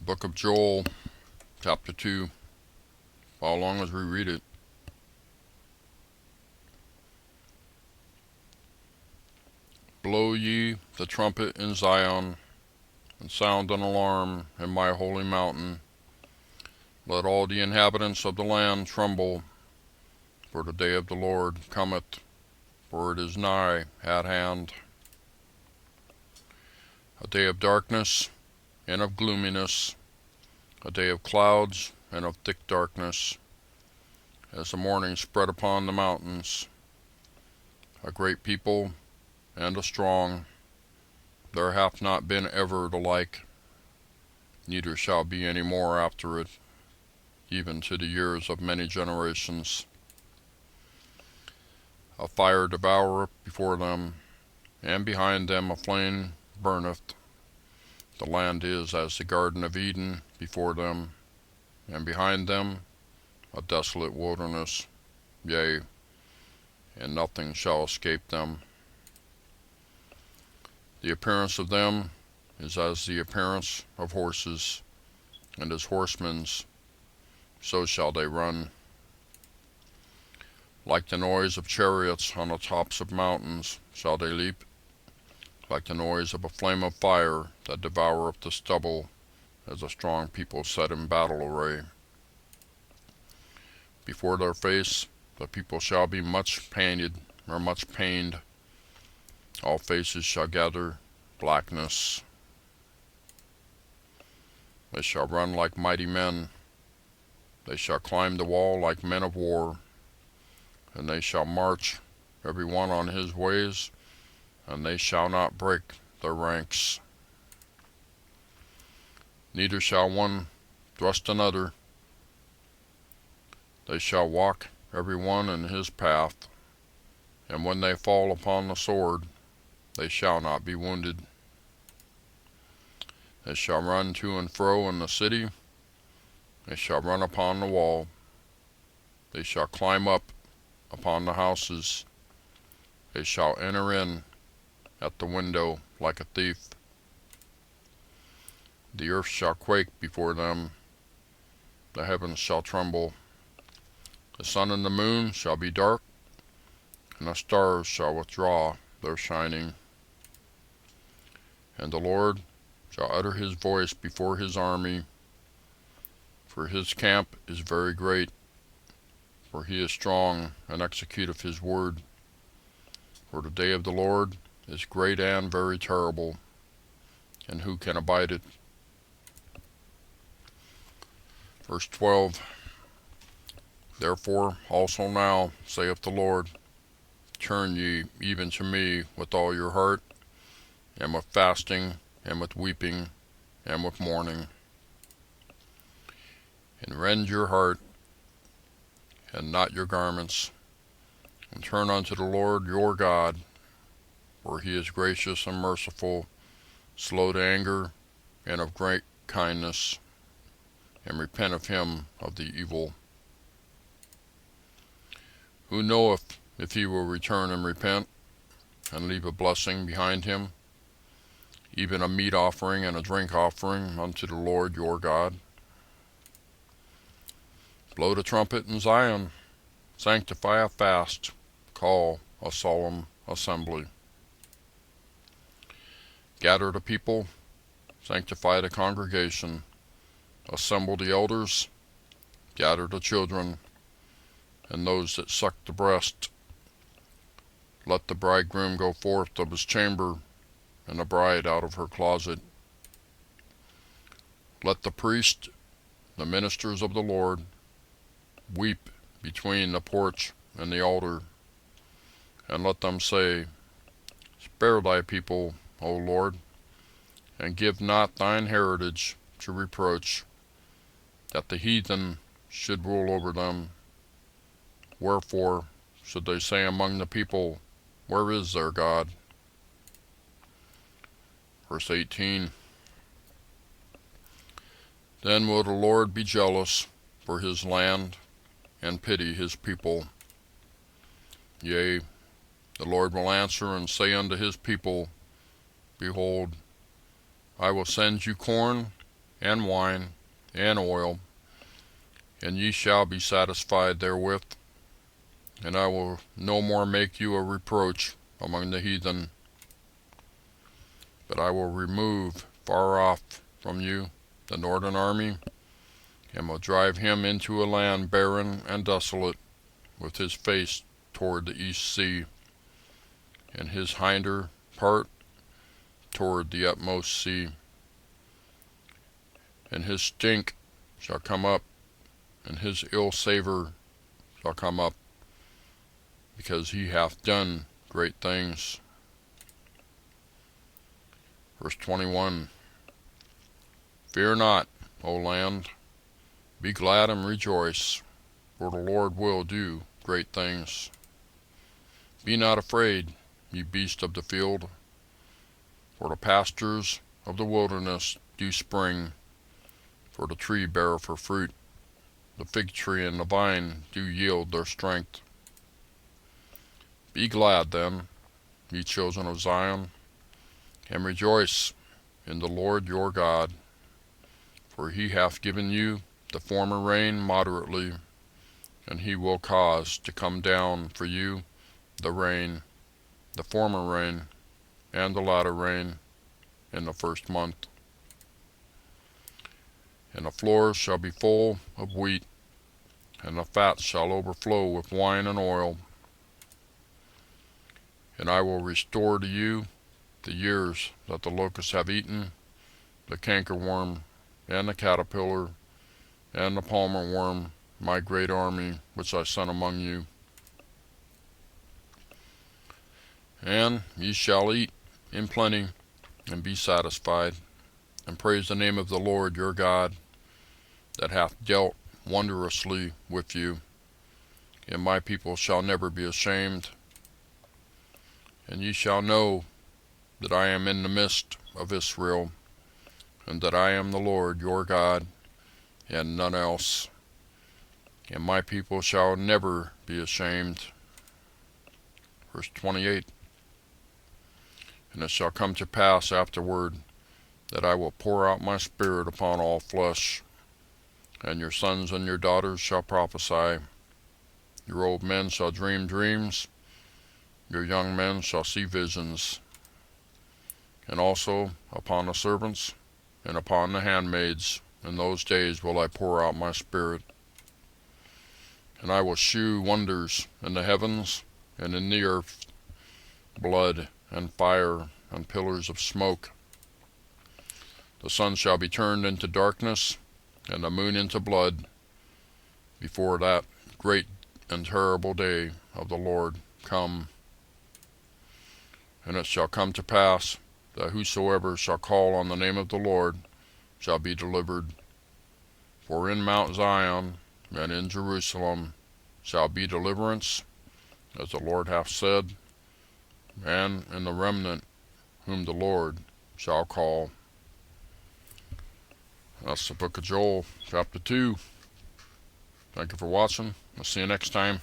Book of Joel, chapter 2. Follow along as we read it. Blow ye the trumpet in Zion, and sound an alarm in my holy mountain. Let all the inhabitants of the land tremble, for the day of the Lord cometh, for it is nigh at hand. A day of darkness and of gloominess, a day of clouds and of thick darkness, as the morning spread upon the mountains. A great people and a strong, there hath not been ever the like, neither shall be any more after it, even to the years of many generations. A fire devoureth before them, and behind them a flame burneth. The land is as the Garden of Eden before them, and behind them a desolate wilderness, yea, and nothing shall escape them. The appearance of them is as the appearance of horses, and as horsemen's, so shall they run. Like the noise of chariots on the tops of mountains shall they leap, like the noise of a flame of fire that devoureth the stubble, as a strong people set in battle array. Before their face the people shall be much pained. All faces shall gather blackness. They shall run like mighty men. They shall climb the wall like men of war. And they shall march, every one on his ways, and they shall not break their ranks. Neither shall one thrust another. They shall walk every one in his path, and when they fall upon the sword, they shall not be wounded. They shall run to and fro in the city. They shall run upon the wall. They shall climb up upon the houses. They shall enter in at the window like a thief. The earth shall quake before them. The heavens shall tremble. The sun and the moon shall be dark, and the stars shall withdraw their shining. And the Lord shall utter his voice before his army, for his camp is very great, for he is strong and executeth his word. For the day of the Lord is great and very terrible, and who can abide it? Verse 12. Therefore also now, saith the Lord, turn ye even to me with all your heart, and with fasting, and with weeping, and with mourning. And rend your heart, and not your garments, and turn unto the Lord your God, for he is gracious and merciful, slow to anger, and of great kindness, and repent of him of the evil. Who knoweth if he will return and repent, and leave a blessing behind him, even a meat offering and a drink offering unto the Lord your God? Blow the trumpet in Zion, sanctify a fast, call a solemn assembly. Gather the people, sanctify the congregation, assemble the elders, gather the children, and those that suck the breast. Let the bridegroom go forth of his chamber, and the bride out of her closet. Let the priest, the ministers of the Lord, weep between the porch and the altar, and let them say, Spare thy people, O Lord, and give not thine heritage to reproach, that the heathen should rule over them. Wherefore should they say among the people, Where is their God? Verse 18. Then will the Lord be jealous for his land, and pity his people. Yea, the Lord will answer and say unto his people, Behold, I will send you corn, and wine, and oil, and ye shall be satisfied therewith. And I will no more make you a reproach among the heathen, but I will remove far off from you the northern army, and will drive him into a land barren and desolate, with his face toward the east sea, and his hinder part toward the utmost sea. And his stink shall come up, and his ill savour shall come up, because he hath done great things. Verse 21. Fear not, O land, be glad and rejoice, for the Lord will do great things. Be not afraid, ye beasts of the field, for the pastures of the wilderness do spring, for the tree beareth her fruit, the fig tree and the vine do yield their strength. Be glad then, ye children of Zion, and rejoice in the Lord your God, for he hath given you the former rain moderately, and he will cause to come down for you the rain, the former rain, and the latter rain, in the first month. And the floors shall be full of wheat, and the fat shall overflow with wine and oil. And I will restore to you the years that the locusts have eaten, the cankerworm, and the caterpillar, and the palmer worm, my great army which I sent among you. And ye shall eat in plenty, and be satisfied, and praise the name of the Lord your God, that hath dealt wondrously with you. And my people shall never be ashamed. And ye shall know that I am in the midst of Israel, and that I am the Lord your God, and none else. And my people shall never be ashamed. Verse 28. And it shall come to pass afterward, that I will pour out my spirit upon all flesh, and your sons and your daughters shall prophesy. Your old men shall dream dreams, your young men shall see visions. And also upon the servants and upon the handmaids in those days will I pour out my spirit. And I will shew wonders in the heavens and in the earth, blood and fire and pillars of smoke. The sun shall be turned into darkness, and the moon into blood, before that great and terrible day of the Lord come. And it shall come to pass that whosoever shall call on the name of the Lord shall be delivered. For in Mount Zion and in Jerusalem shall be deliverance, as the Lord hath said, and in the remnant whom the Lord shall call. That's the book of Joel, chapter 2. Thank you for watching. I'll see you next time.